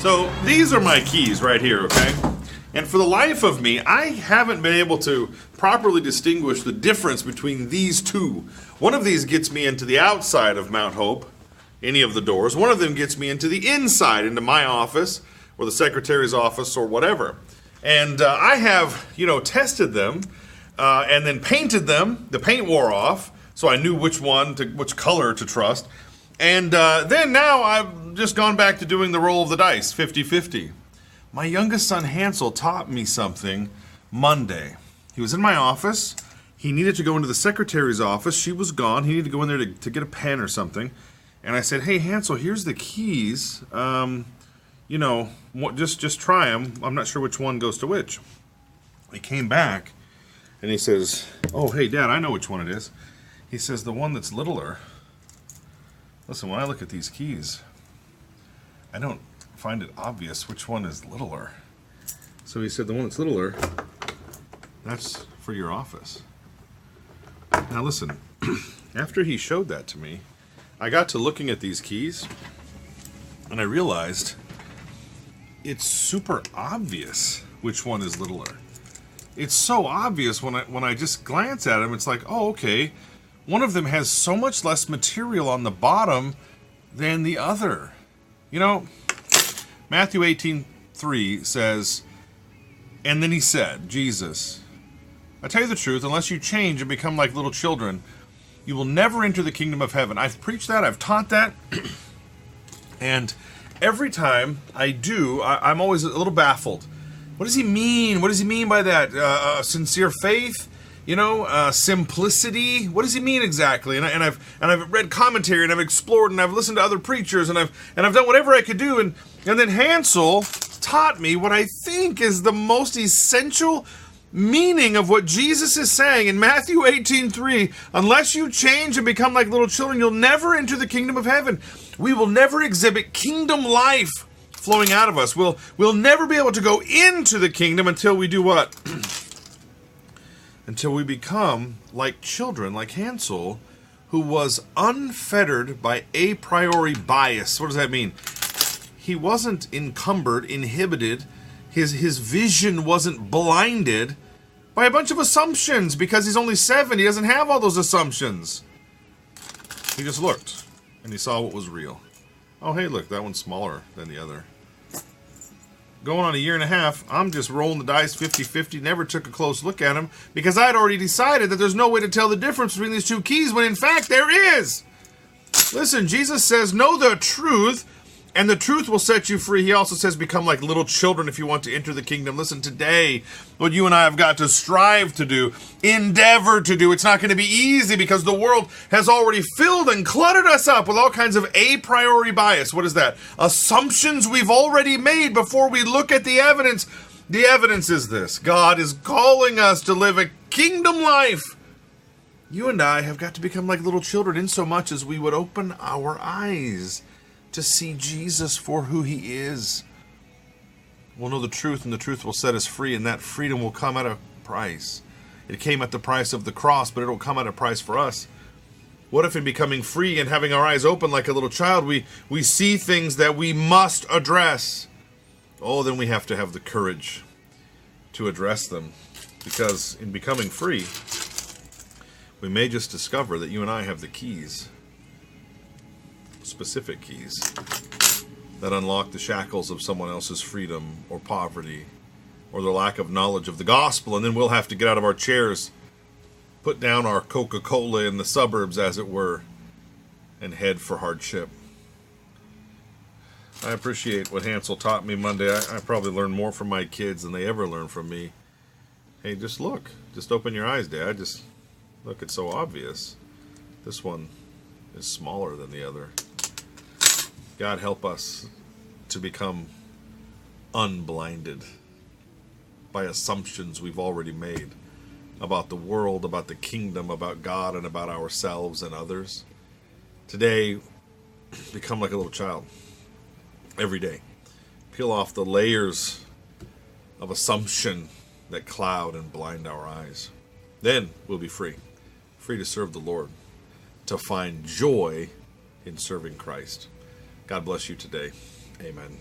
So these are my keys right here, okay? And for the life of me, I haven't been able to properly distinguish the difference between these two. One of these gets me into the outside of Mount Hope, any of the doors. One of them gets me into the inside, into my office, or the secretary's office, or whatever. And I have, tested them, and then painted them. The paint wore off, so I knew which color to trust. And then now I've just gone back to doing the roll of the dice, 50-50. My youngest son, Hansel, taught me something Monday. He was in my office. He needed to go into the secretary's office. She was gone. He needed to go in there to get a pen or something. And I said, hey, Hansel, here's the keys. Just try them. I'm not sure which one goes to which. He came back, and he says, oh, hey, Dad, I know which one it is. He says, the one that's littler. Listen, when I look at these keys, I don't find it obvious which one is littler. So he said, the one that's littler, that's for your office. Now listen, after he showed that to me, I got to looking at these keys, and I realized it's super obvious which one is littler. It's so obvious when I just glance at them. It's like, oh, okay, one of them has so much less material on the bottom than the other. Matthew 18:3 says, and then he said, Jesus, I tell you the truth, unless you change and become like little children, you will never enter the kingdom of heaven. I've preached that, I've taught that, and every time I do, I'm always a little baffled. What does he mean? What does he mean by that? Sincere faith? Simplicity? What does he mean exactly? And I've read commentary, and I've explored, and I've listened to other preachers, and I've done whatever I could do, and then Hansel taught me what I think is the most essential meaning of what Jesus is saying in Matthew 18:3. Unless you change and become like little children, you'll never enter the kingdom of heaven. We will never exhibit kingdom life flowing out of us. We'll never be able to go into the kingdom until we do what? Until we become like children, like Hansel, who was unfettered by a priori bias. What does that mean? He wasn't encumbered, inhibited. His vision wasn't blinded by a bunch of assumptions. Because he's only 7, he doesn't have all those assumptions. He just looked, and he saw what was real. Oh, hey, look, that one's smaller than the other. Going on a year and a half, I'm just rolling the dice 50-50, never took a close look at them, because I had already decided that there's no way to tell the difference between these two keys, when in fact there is. Listen, Jesus says, know the truth, and the truth will set you free. He also says, become like little children if you want to enter the kingdom. Listen, today, what you and I have got to strive to do, endeavor to do, it's not going to be easy because the world has already filled and cluttered us up with all kinds of a priori bias. What is that? Assumptions we've already made before we look at the evidence. The evidence is this: God is calling us to live a kingdom life. You and I have got to become like little children in so much as we would open our eyes to see Jesus for who he is. We'll know the truth, and the truth will set us free, and that freedom will come at a price. It came at the price of the cross, but it will come at a price for us. What if in becoming free and having our eyes open like a little child, we see things that we must address? Oh, then we have to have the courage to address them, because in becoming free, we may just discover that you and I have the keys, specific keys, that unlock the shackles of someone else's freedom or poverty or their lack of knowledge of the gospel, and then we'll have to get out of our chairs, put down our Coca-Cola in the suburbs, as it were, and head for hardship. I appreciate what Hansel taught me Monday. I probably learned more from my kids than they ever learned from me. Hey, just look. Just open your eyes, Dad. Just look, it's so obvious. This one is smaller than the other. God help us to become unblinded by assumptions we've already made about the world, about the kingdom, about God, and about ourselves and others. Today, become like a little child. Every day. Peel off the layers of assumption that cloud and blind our eyes. Then we'll be free. Free to serve the Lord. To find joy in serving Christ. God bless you today. Amen.